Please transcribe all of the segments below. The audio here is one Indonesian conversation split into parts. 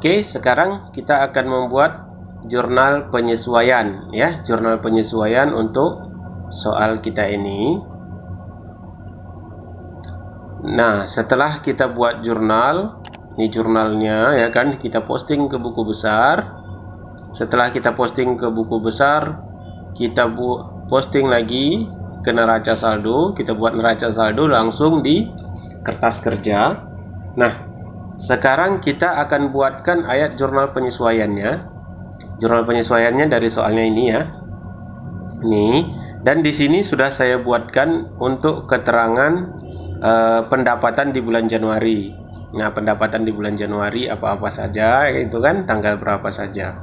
Oke, sekarang kita akan membuat jurnal penyesuaian ya, jurnal penyesuaian untuk soal kita ini. Nah, setelah kita buat jurnal, ini jurnalnya ya kan, kita posting ke buku besar. Setelah kita posting ke buku besar, kita posting lagi ke neraca saldo. Kita buat neraca saldo langsung di kertas kerja. Nah, sekarang kita akan buatkan ayat jurnal penyesuaiannya. Jurnal penyesuaiannya dari soalnya ini ya. Nih, dan di sini sudah saya buatkan untuk keterangan pendapatan di bulan Januari. Nah, pendapatan di bulan Januari apa-apa saja, itu kan tanggal berapa saja.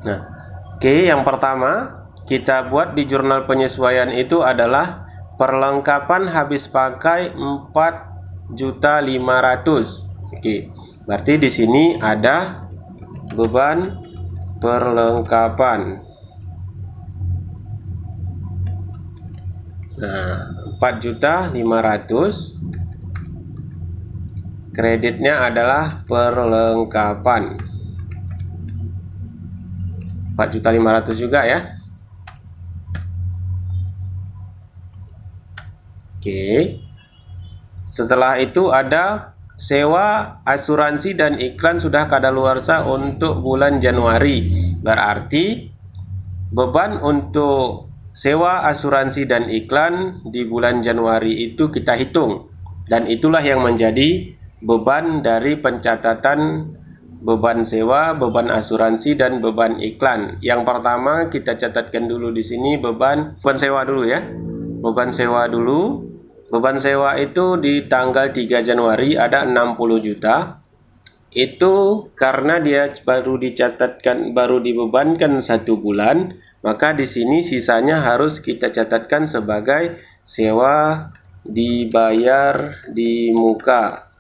Nah, oke, yang pertama kita buat di jurnal penyesuaian itu adalah perlengkapan habis pakai 4.500.000. Oke, berarti di sini ada beban perlengkapan. Nah, 4.500.000. Kreditnya adalah perlengkapan 4.500.000 juga ya. Oke. Setelah itu ada sewa, asuransi dan iklan sudah kadaluarsa untuk bulan Januari. Berarti beban untuk sewa, asuransi dan iklan di bulan Januari itu kita hitung, dan itulah yang menjadi beban dari pencatatan beban sewa, beban asuransi dan beban iklan. Yang pertama kita catatkan dulu di sini beban sewa dulu ya. Beban sewa dulu. Beban sewa itu di tanggal 3 Januari ada 60 juta. Itu karena dia baru dicatatkan, baru dibebankan 1 bulan, maka di sini sisanya harus kita catatkan sebagai sewa dibayar di muka.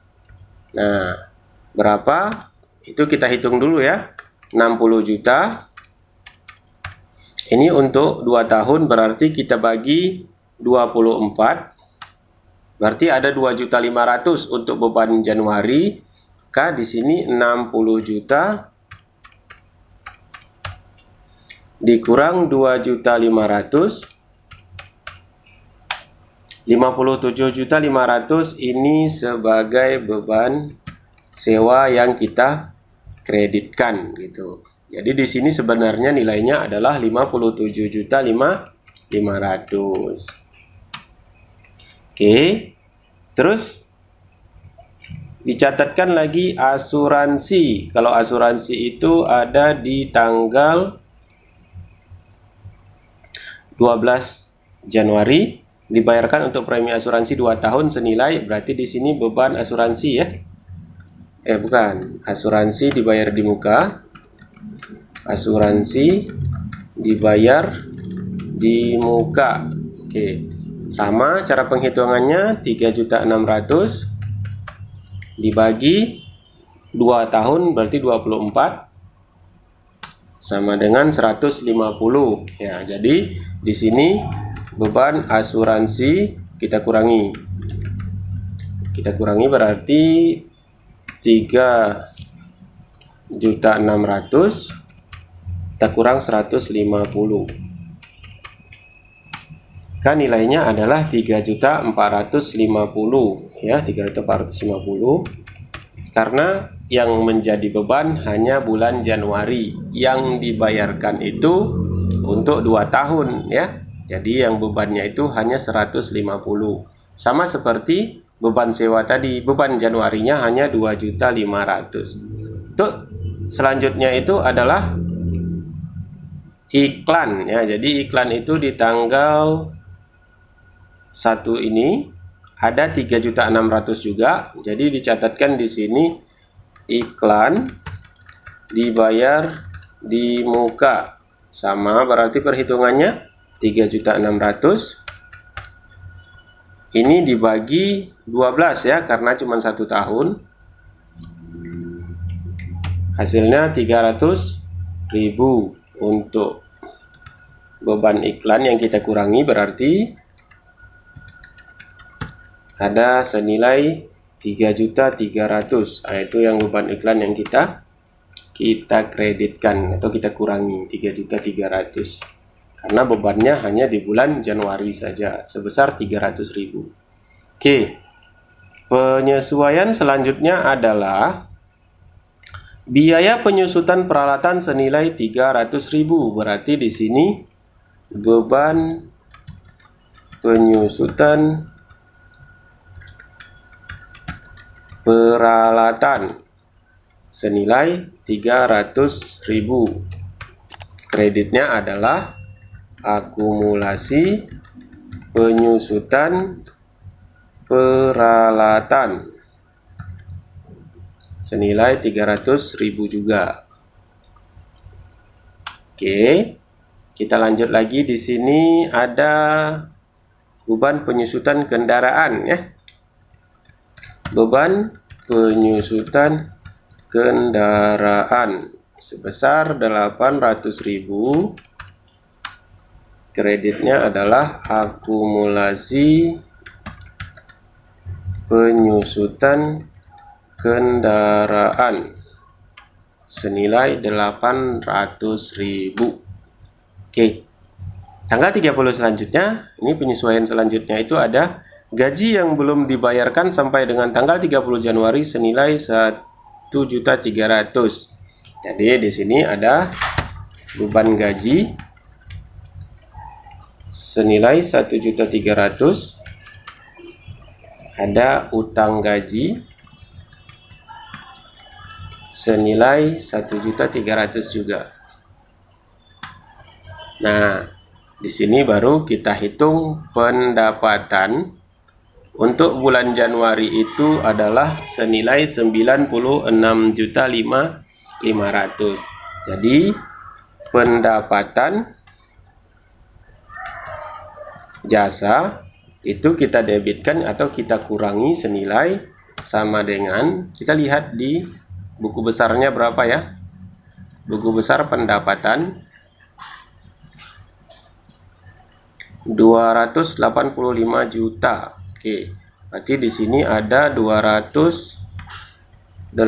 Nah, berapa? Itu kita hitung dulu ya. 60 juta. Ini untuk 2 tahun, berarti kita bagi 24. Berarti ada 2.500.000 untuk beban Januari. Maka di sini 60 juta dikurang 2.500.000. 57.500.000 ini sebagai beban sewa yang kita kreditkan gitu. Jadi di sini sebenarnya nilainya adalah 57.500.000. Oke. Terus dicatatkan lagi asuransi. Kalau asuransi itu ada di tanggal 12 Januari. Dibayarkan untuk premi asuransi 2 tahun senilai, berarti di sini beban asuransi ya. Bukan, asuransi dibayar di muka. Asuransi dibayar di muka. Oke. Sama cara penghitungannya, 3.600.000 dibagi 2 tahun berarti 24 sama dengan 150. Ya, jadi di sini beban asuransi kita kurangi. Kita kurangi berarti 3.600.000 kita kurang 150. Kan nilainya adalah 3.450 ya, 3.450. Karena yang menjadi beban hanya bulan Januari, yang dibayarkan itu untuk 2 tahun ya. Jadi yang bebannya itu hanya 150. Sama seperti beban sewa tadi, beban Januarinya hanya 2.500.000. Untuk selanjutnya itu adalah iklan ya. Jadi iklan itu di tanggal 1 ini ada 3.600.000 juga. Jadi dicatatkan di sini iklan dibayar di muka. Sama berarti perhitungannya 3.600.000 ini dibagi 12 ya, karena cuma 1 tahun. Hasilnya 300.000 untuk beban iklan yang kita kurangi, berarti ada senilai 3.300.000. Itu yang beban iklan yang kita kita kreditkan atau kita kurangi 3.300.000 karena bebannya hanya di bulan Januari saja sebesar 300.000. Oke, penyesuaian selanjutnya adalah biaya penyusutan peralatan senilai 300.000. Berarti di sini beban penyusutan peralatan senilai 300.000. Kreditnya adalah akumulasi penyusutan peralatan senilai 300.000 juga. Oke, kita lanjut lagi. Di sini ada beban penyusutan kendaraan ya. Beban penyusutan kendaraan sebesar 800.000. Kreditnya adalah akumulasi penyusutan kendaraan senilai 800.000. Oke, tanggal 30 selanjutnya, ini penyesuaian selanjutnya itu ada gaji yang belum dibayarkan sampai dengan tanggal 30 Januari senilai 1.300.000. Jadi di sini ada beban gaji senilai 1.300.000. Ada utang gaji senilai 1.300.000 juga. Nah, di sini baru kita hitung pendapatan untuk bulan Januari itu adalah senilai 96.500.000. Jadi pendapatan jasa itu kita debitkan atau kita kurangi senilai sama dengan, kita lihat di buku besarnya berapa ya. Buku besar pendapatan 285 juta. Oke, berarti di sini ada 285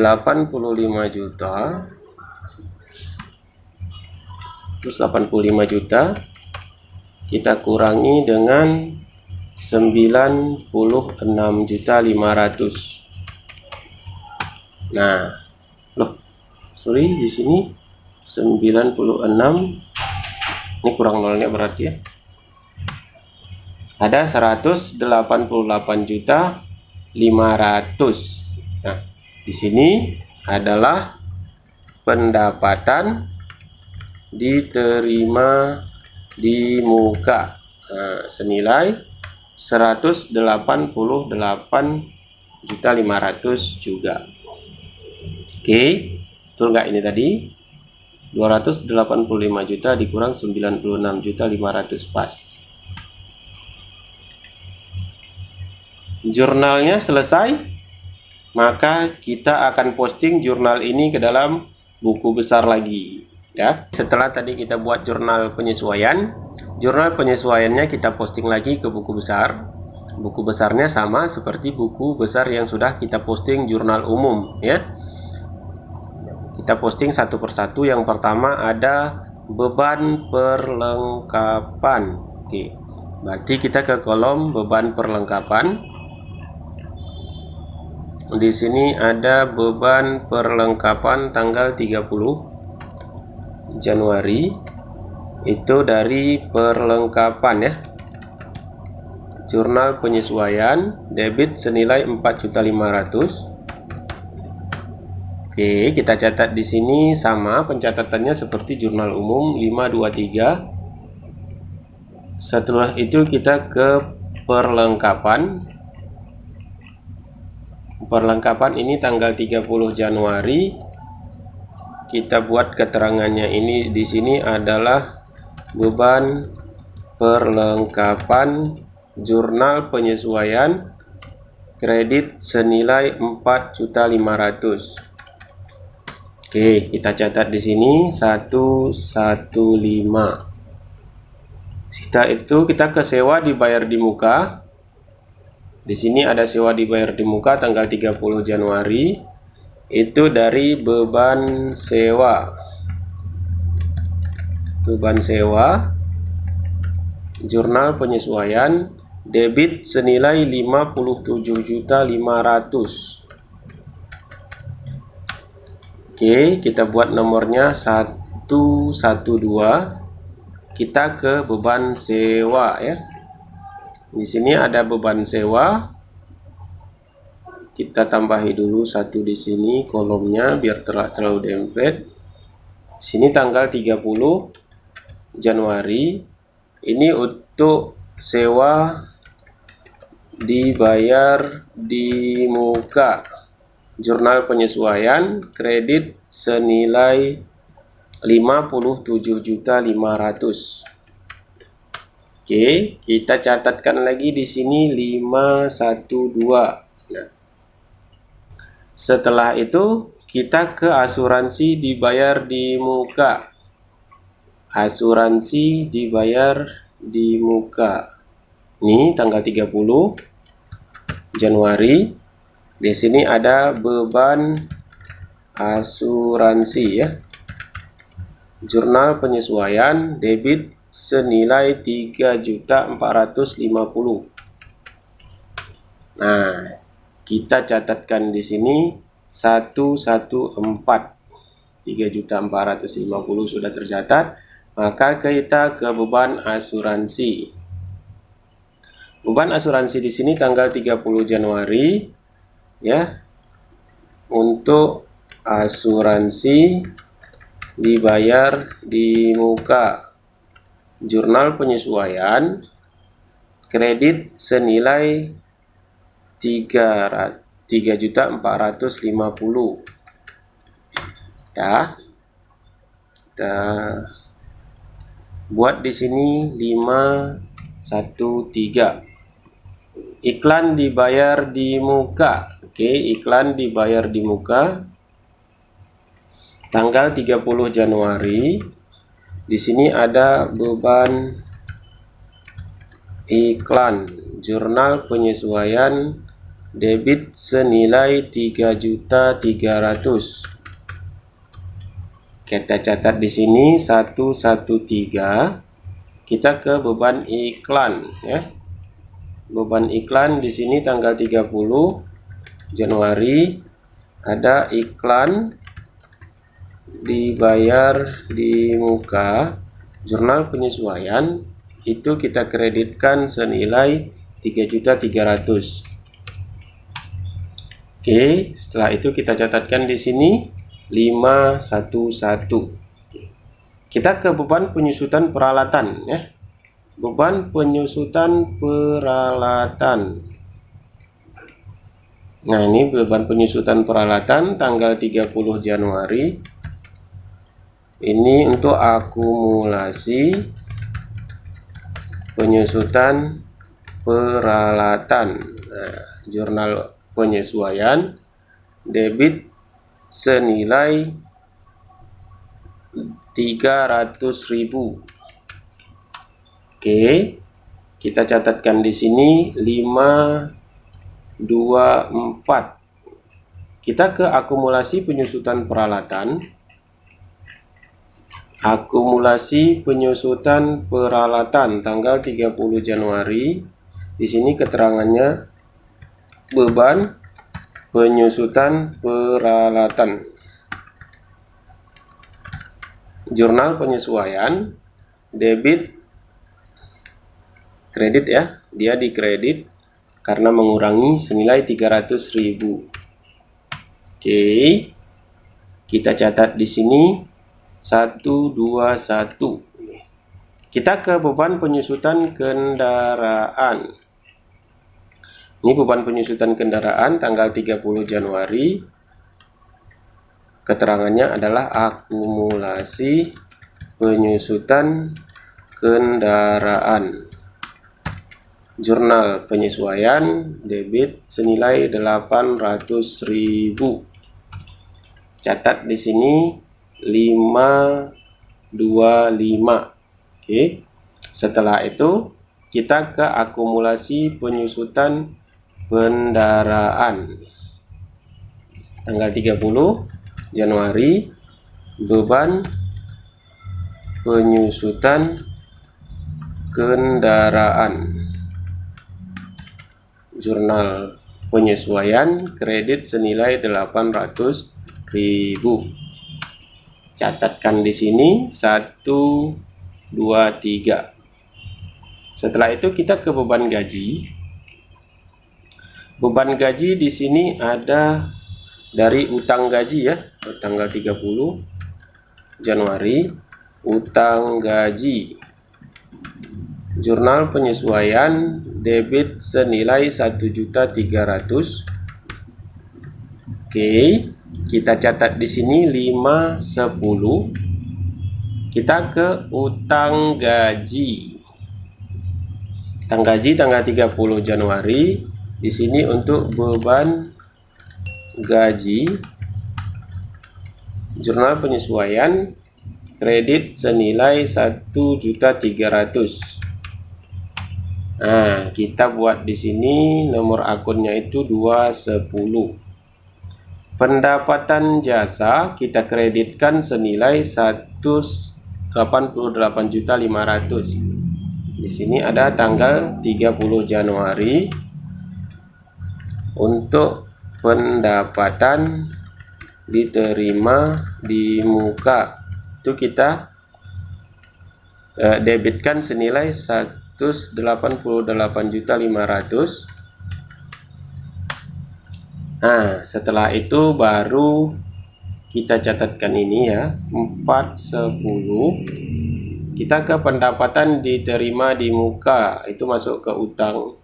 juta. Terus 85 juta kita kurangi dengan 96.500.000. Nah, loh, sorry, di sini 96, ini kurang nolnya berarti ya. Ada 188.500.000. Nah, di sini adalah pendapatan diterima di muka senilai 188.500.000 juga. Oke, betul nggak ini tadi? 285 juta dikurang 96.500.000 pas. Jurnalnya selesai, maka kita akan posting jurnal ini ke dalam buku besar lagi ya. Setelah tadi kita buat jurnal penyesuaiannya kita posting lagi ke buku besar. Buku besarnya sama seperti buku besar yang sudah kita posting jurnal umum ya. Kita posting satu persatu. Yang pertama ada beban perlengkapan. Oke, berarti kita ke kolom beban perlengkapan. Di sini ada beban perlengkapan tanggal 30 Januari. Itu dari perlengkapan ya. Jurnal penyesuaian debit senilai 4.500.000. Oke, kita catat di sini sama pencatatannya seperti jurnal umum 523. Setelah itu kita ke perlengkapan. Perlengkapan ini tanggal 30 Januari. Kita buat keterangannya ini di sini adalah beban perlengkapan jurnal penyesuaian kredit senilai 4.500.000. Oke, kita catat di sini 115. Setelah itu kita ke sewa dibayar di muka. Di sini ada sewa dibayar di muka tanggal 30 Januari Itu dari beban sewa. Beban sewa, jurnal penyesuaian, debit senilai 57.500.000. Oke, kita buat nomornya 112. Kita ke beban sewa ya. Di sini ada beban sewa. Kita tambahi dulu 1 di sini kolomnya biar terlalu dempet. Di sini tanggal 30 Januari. Ini untuk sewa dibayar di muka. Jurnal penyesuaian kredit senilai 57.500.000. Oke, kita catatkan lagi di sini 512. Nah, setelah itu kita ke asuransi dibayar di muka. Asuransi dibayar di muka. Ini tanggal 30 Januari. Di sini ada beban asuransi ya. Jurnal penyesuaian debit senilai 3.450.000. Nah, kita catatkan di sini 114. 3.450.000 sudah tercatat. Maka kita ke beban asuransi. Beban asuransi di sini tanggal 30 Januari ya. Untuk asuransi dibayar di muka. Jurnal penyesuaian kredit senilai 3.450.000. Ya. Kita buat di sini 513. Iklan dibayar di muka. Oke, iklan dibayar di muka tanggal 30 Januari. Di sini ada beban iklan. Jurnal penyesuaian debit senilai 3.300.000. Kita catat di sini 113. Kita ke beban iklan ya. Beban iklan di sini tanggal 30 Januari ada iklan dibayar di muka. Jurnal penyesuaian itu kita kreditkan senilai 3.300.000. Oke, setelah itu kita catatkan di sini 511. Kita ke beban penyusutan peralatan ya. Beban penyusutan peralatan. Nah, ini beban penyusutan peralatan tanggal 30 Januari. Ini untuk akumulasi penyusutan peralatan. Nah, jurnal penyesuaian debit senilai 300.000. Oke, kita catatkan di sini 524. Kita ke akumulasi penyusutan peralatan. Akumulasi penyusutan peralatan tanggal 30 Januari. Di sini keterangannya beban penyusutan peralatan. Jurnal penyesuaian debit kredit ya, dia dikredit karena mengurangi senilai 300.000. Oke, kita catat di sini 121. Kita ke beban penyusutan kendaraan. Ini beban penyusutan kendaraan tanggal 30 Januari. Keterangannya adalah akumulasi penyusutan kendaraan. Jurnal penyesuaian debit senilai 800.000. Catat di sini 525. Oke. Setelah itu kita ke akumulasi penyusutan kendaraan. tanggal 30 Januari, beban penyusutan kendaraan, jurnal penyesuaian kredit senilai 800.000. Catatkan di sini 1, 2, 3. Setelah itu kita ke beban gaji. Beban gaji di sini ada dari utang gaji ya, tanggal 30 Januari, utang gaji, jurnal penyesuaian debit senilai 1.300.000. Oke, kita catat di sini 5, 10. Kita ke utang gaji. Utang gaji tanggal 30 Januari. Di sini untuk beban gaji, jurnal penyesuaian kredit senilai 1.300.000. Nah, kita buat di sini nomor akunnya itu 210. Pendapatan jasa kita kreditkan senilai 188.500. Di sini ada tanggal 30 Januari untuk pendapatan diterima di muka. Itu kita debitkan senilai 188.500. Nah, setelah itu baru kita catatkan ini ya, 410. Kita ke pendapatan diterima di muka, itu masuk ke utang.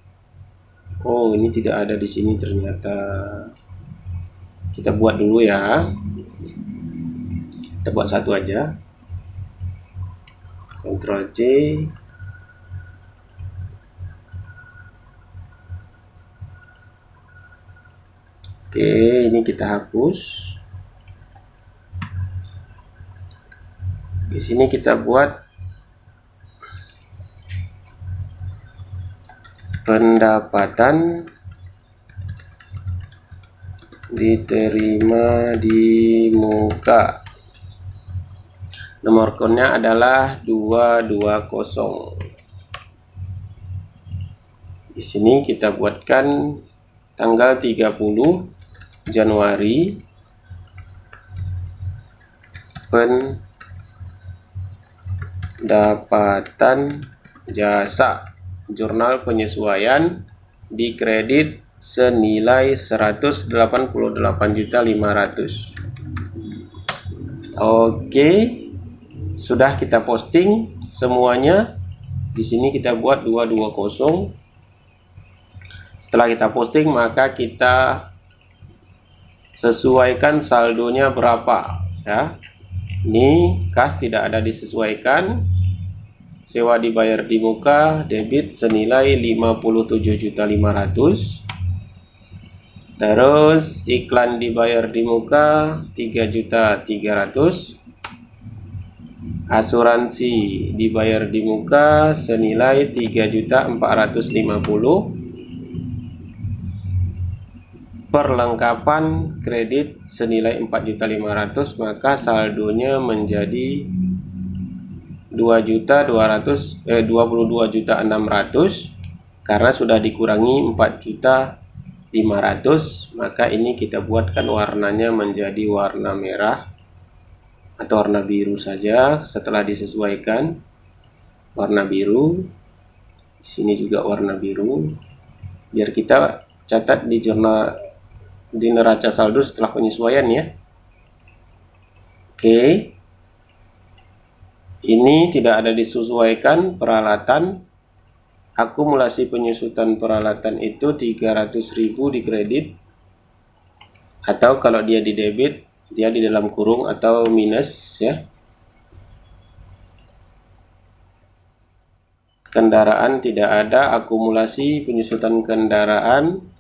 Oh, ini tidak ada di sini ternyata. Kita buat dulu ya. Kita buat satu aja. Ctrl C. Oke, ini kita hapus. Di sini kita buat pendapatan diterima di muka. Nomor akunnya adalah 220. Di sini kita buatkan tanggal 30 Januari, pendapatan jasa, jurnal penyesuaian dikredit senilai 188.500. Oke, sudah kita posting semuanya. Di sini kita buat 220. Setelah kita posting, maka kita sesuaikan saldonya berapa ya. Ini kas tidak ada disesuaikan. Sewa dibayar di muka, debit senilai 57.500. Terus iklan dibayar di muka 3.300. Asuransi dibayar di muka senilai 3.450. Perlengkapan kredit senilai 4.500, maka saldonya menjadi 22.600 karena sudah dikurangi 4.500, maka ini kita buatkan warnanya menjadi warna merah atau warna biru saja. Setelah disesuaikan warna biru, di sini juga warna biru, biar kita catat di jurnal di neraca saldo setelah penyesuaian ya. Oke, ini tidak ada disesuaikan peralatan. Akumulasi penyusutan peralatan itu 300.000 di kredit, atau kalau dia di debit dia di dalam kurung atau minus ya. Kendaraan tidak ada, akumulasi penyusutan kendaraan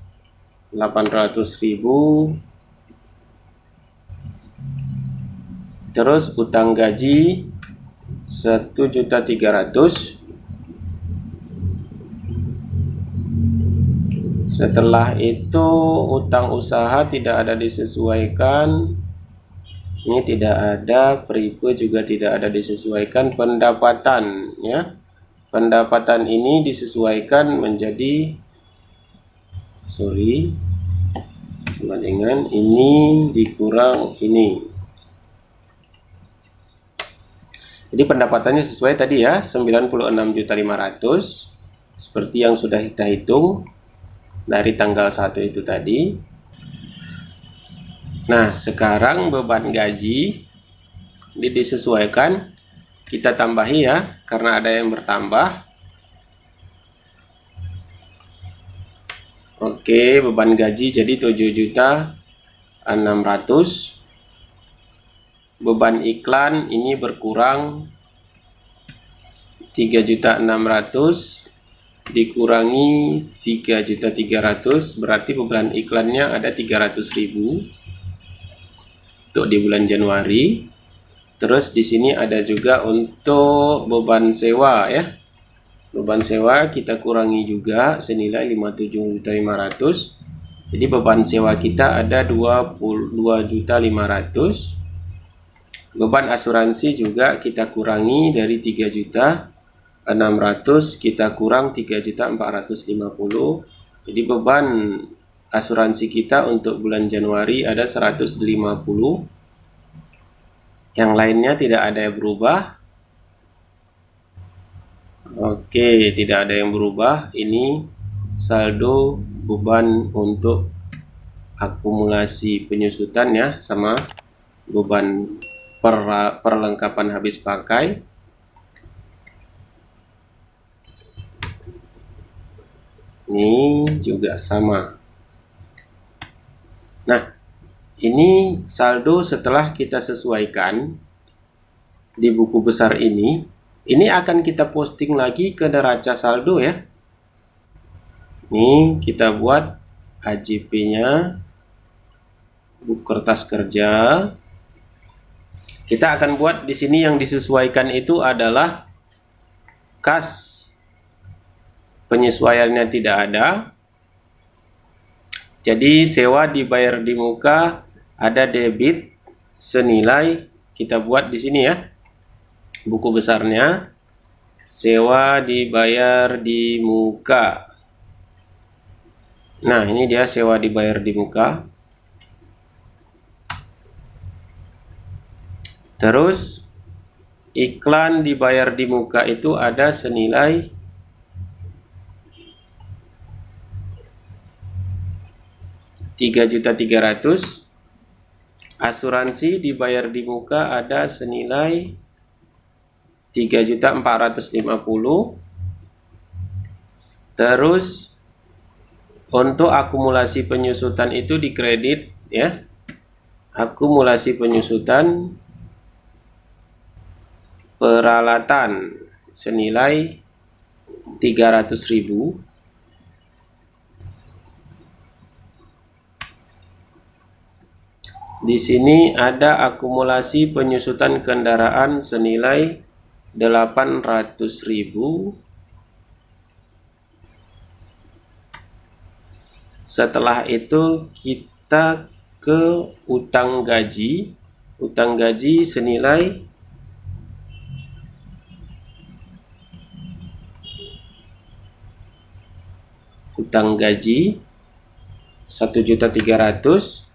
800.000. Terus utang gaji 1.300.000. Setelah itu utang usaha tidak ada disesuaikan. Ini tidak ada, peripe juga tidak ada disesuaikan. Pendapatan ya. Pendapatan ini disesuaikan menjadi sama dengan ini dikurang ini. Jadi pendapatannya sesuai tadi ya, 96.500.000 seperti yang sudah kita hitung dari tanggal 1 itu tadi. Nah, sekarang beban gaji ini disesuaikan, kita tambahi ya, karena ada yang bertambah. Oke, beban gaji jadi 7.600.000. Beban iklan ini berkurang 3.600.000 dikurangi 3.300.000, berarti beban iklannya ada 300.000 untuk di bulan Januari. Terus di sini ada juga untuk beban sewa ya. Beban sewa kita kurangi juga senilai 57.500.000. Jadi beban sewa kita ada 22.500.000. Beban asuransi juga kita kurangi dari 3.600.000 kita kurang 3.450.000. Jadi beban asuransi kita untuk bulan Januari ada 150. Yang lainnya tidak ada yang berubah. Oke, tidak ada yang berubah. Ini saldo beban untuk akumulasi penyusutan ya, sama beban perlengkapan habis pakai. Ini juga sama. Nah, ini saldo setelah kita sesuaikan di buku besar ini akan kita posting lagi ke neraca saldo ya. Ini kita buat AJP-nya, buku kertas kerja. Kita akan buat di sini yang disesuaikan itu adalah kas, penyesuaiannya tidak ada. Jadi sewa dibayar di muka ada debit senilai, kita buat di sini ya, buku besarnya, sewa dibayar di muka. Nah, ini dia sewa dibayar di muka. Terus iklan dibayar di muka itu ada senilai 3.300.000. Asuransi dibayar di muka ada senilai 3.450.000. Terus untuk akumulasi penyusutan itu dikredit ya. Akumulasi penyusutan peralatan senilai 300.000. Di sini ada akumulasi penyusutan kendaraan senilai 800.000. Setelah itu kita ke utang gaji. Utang gaji senilai utang gaji 1.300.000.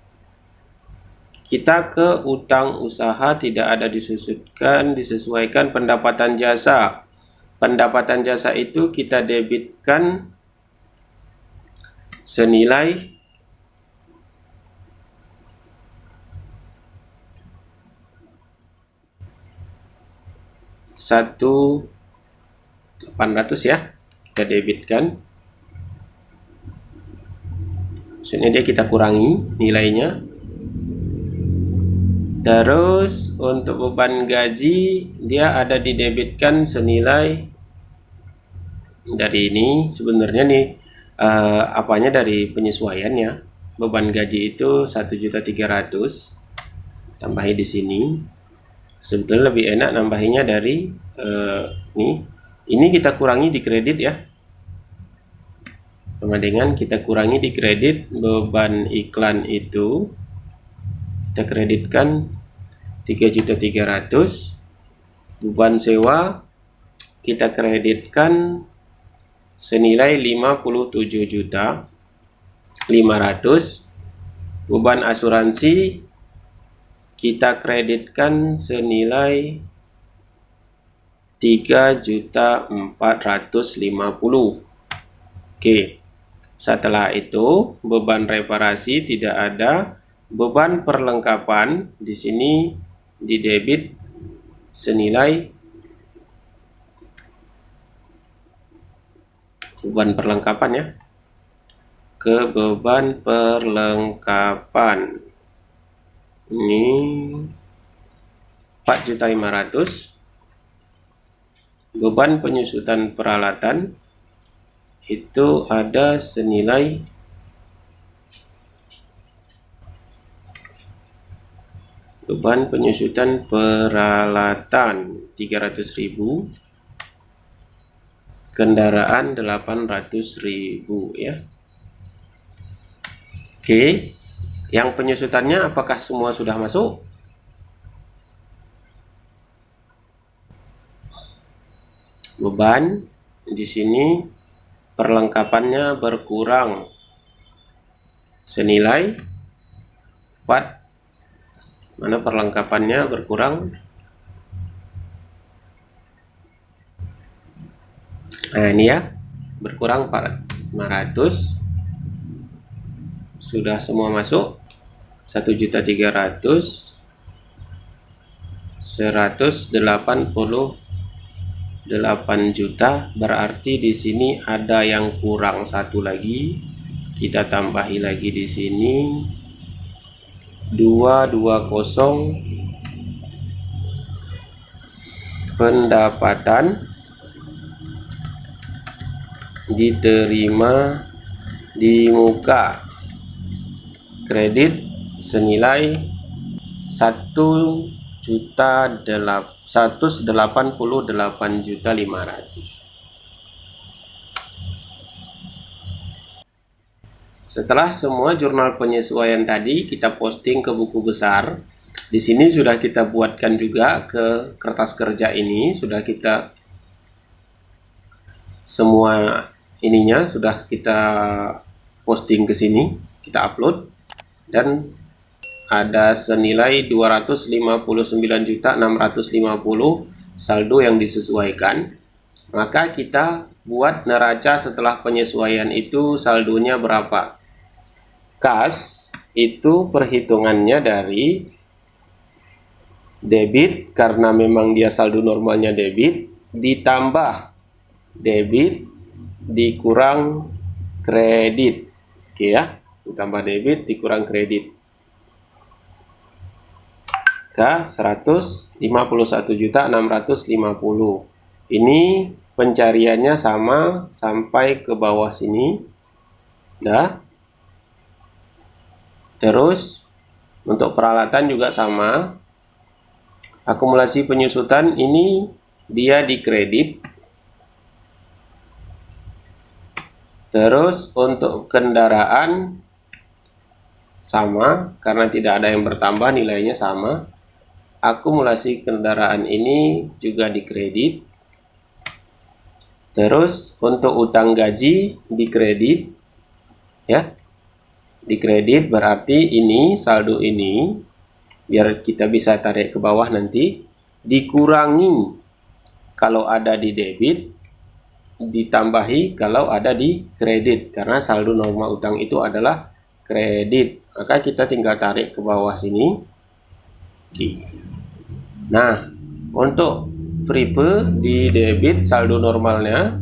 Kita ke utang usaha tidak ada disesuaikan pendapatan jasa. Pendapatan jasa itu kita debitkan senilai 1.800 ya, kita debitkan. Maksudnya dia kita kurangi nilainya. Terus untuk beban gaji dia ada didebitkan senilai, dari ini sebenarnya nih apanya dari penyesuaiannya. Beban gaji itu 1.300.000, tambahi di sini. Sebetulnya lebih enak nambahinya dari ini kita kurangi di kredit ya. sama dengan kita kurangi di kredit beban iklan itu, kita kreditkan 3.300.000, beban sewa kita kreditkan senilai 57.500.000, beban asuransi kita kreditkan senilai 3.450.000. Oke. Setelah itu beban reparasi tidak ada, beban perlengkapan di sini di debit senilai beban perlengkapan ya, ke beban perlengkapan ini 4.500.000, beban penyusutan peralatan itu ada senilai beban penyusutan peralatan 300.000, kendaraan 800.000 ya. Oke, yang penyusutannya apakah semua sudah masuk? Beban di sini perlengkapannya berkurang senilai 4, mana perlengkapannya berkurang? Nah ini ya, berkurang 400, sudah semua masuk. 1.300.000, 188 juta, berarti di sini ada yang kurang satu lagi, kita tambahi lagi di sini 220 pendapatan diterima di muka kredit senilai 188.500.000. Setelah semua jurnal penyesuaian tadi kita posting ke buku besar, di sini sudah kita buatkan juga ke kertas kerja ini, sudah kita semua ininya sudah kita posting ke sini, kita upload, dan ada senilai 259.650 saldo yang disesuaikan. Maka kita buat neraca setelah penyesuaian itu saldonya berapa. Kas itu perhitungannya dari debit, karena memang dia saldo normalnya debit, ditambah debit dikurang kredit. Oke ya, ditambah debit dikurang kredit. Ke 151.650. Ini pencariannya sama sampai ke bawah sini. Dah. Terus untuk peralatan juga sama. Akumulasi penyusutan ini dia dikredit. Terus untuk kendaraan sama, karena tidak ada yang bertambah, nilainya sama. Akumulasi kendaraan ini juga dikredit. Terus untuk utang gaji dikredit ya. Dikredit berarti ini saldo ini, biar kita bisa tarik ke bawah nanti, dikurangi kalau ada di debit, ditambahi kalau ada di kredit, karena saldo normal utang itu adalah kredit. Maka kita tinggal tarik ke bawah sini. Nah, untuk Fripe di debit saldo normalnya.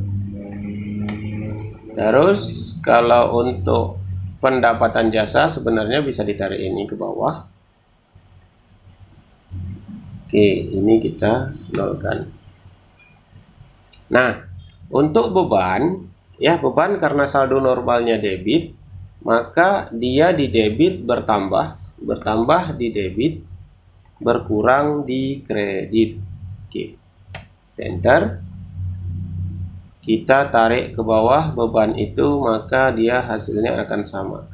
Terus kalau untuk pendapatan jasa sebenarnya bisa ditarik ini ke bawah. Oke, ini kita nolkan. Nah, untuk beban, ya beban karena saldo normalnya debit, maka dia di debit bertambah di debit, berkurang di kredit. Oke, enter. kita tarik ke bawah beban itu, maka dia hasilnya akan sama.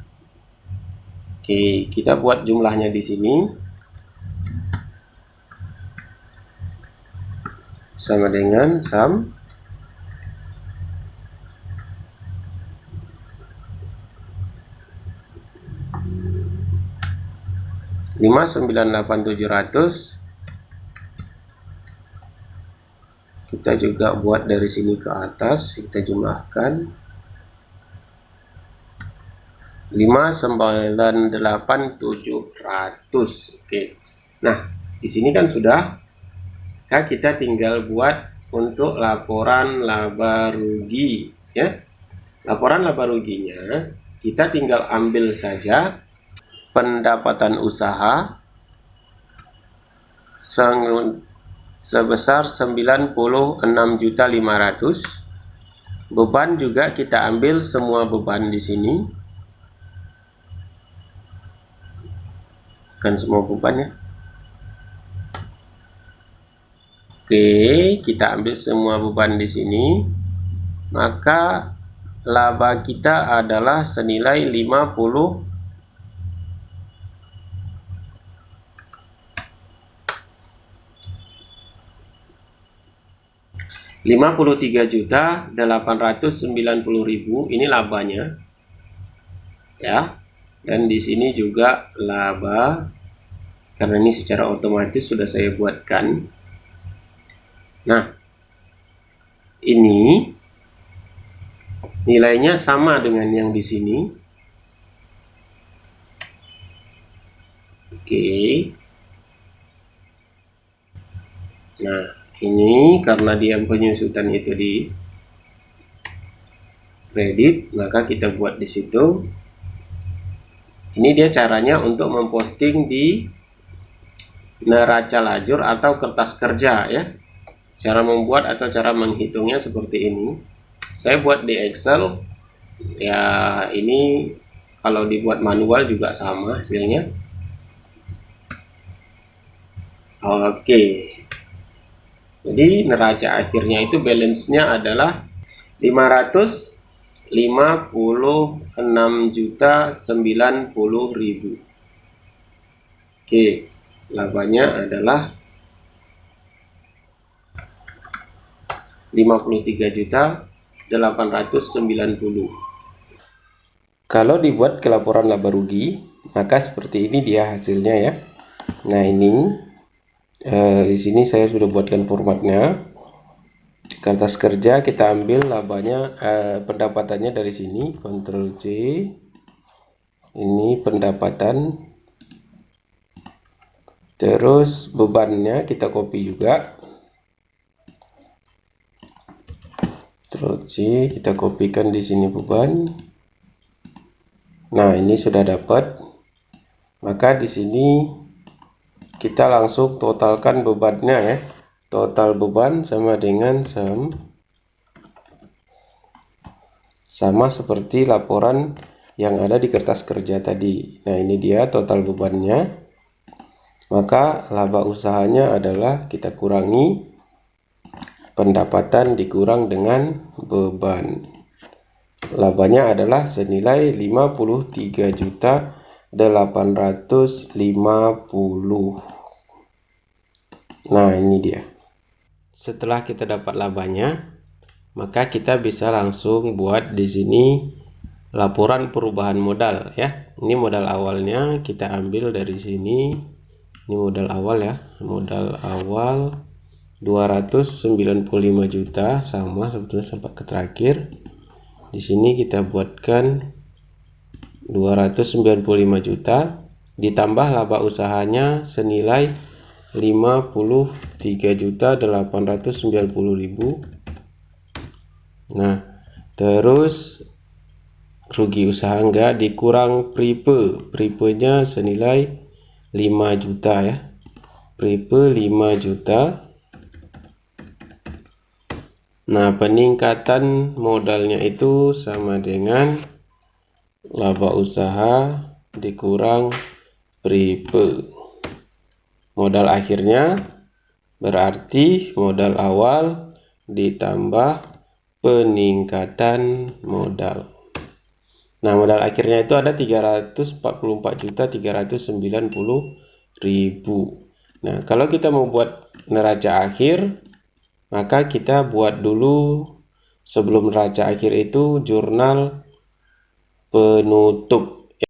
Oke, kita buat jumlahnya di sini. Sama dengan sum 598.700. Kita juga buat dari sini ke atas, kita jumlahkan 598.700. Oke. Nah, di sini kan sudah, kita tinggal buat untuk laporan laba rugi ya. Laporan laba ruginya kita tinggal ambil saja pendapatan usaha sebesar 96.500.000. Beban juga kita ambil semua beban di sini. Bukan semua beban ya. Oke, kita ambil semua beban di sini. Maka laba kita adalah senilai 53.890.000. Ini labanya ya. Dan di sini juga laba, karena ini secara otomatis sudah saya buatkan. Nah, ini nilainya sama dengan yang di sini. Oke. Nah, ini karena dia penyusutan itu di kredit, maka kita buat di situ. Ini dia caranya untuk memposting di neraca lajur atau kertas kerja ya. Cara membuat atau cara menghitungnya seperti ini. Saya buat di Excel. Ya, ini kalau dibuat manual juga sama hasilnya. Oke. Jadi neraca akhirnya itu balance-nya adalah 556.090.000. Oke, labanya adalah 53.890.000. Kalau dibuat ke laporan laba rugi, maka seperti ini dia hasilnya ya. Nah, ini di sini saya sudah buatkan formatnya. Kertas kerja kita ambil labanya, pendapatannya dari sini, Ctrl C. Ini pendapatan. Terus bebannya kita copy juga. Ctrl C, kita kopikan di sini beban. Nah, ini sudah dapat. Maka di sini kita langsung totalkan bebannya ya. Total beban sama dengan sum, sama seperti laporan yang ada di kertas kerja tadi. Nah, ini dia total bebannya. Maka laba usahanya adalah kita kurangi pendapatan dikurang dengan beban. Labanya adalah senilai 53.850.000. Nah, ini dia. Setelah kita dapat labanya, maka kita bisa langsung buat di sini laporan perubahan modal ya. Ini modal awalnya kita ambil dari sini. Ini modal awal ya. Modal awal 295 juta, sama sebetulnya sampai ke terakhir. Di sini kita buatkan 295 juta ditambah laba usahanya senilai 53.890.000. Nah, terus rugi usaha enggak dikurang prepenya senilai 5 juta ya. Prepe 5 juta. Nah, peningkatan modalnya itu sama dengan laba usaha dikurang prepe. Modal akhirnya berarti modal awal ditambah peningkatan modal. Nah, modal akhirnya itu ada 344.390.000. Nah, kalau kita mau buat neraca akhir, maka kita buat dulu sebelum neraca akhir itu jurnal penutup.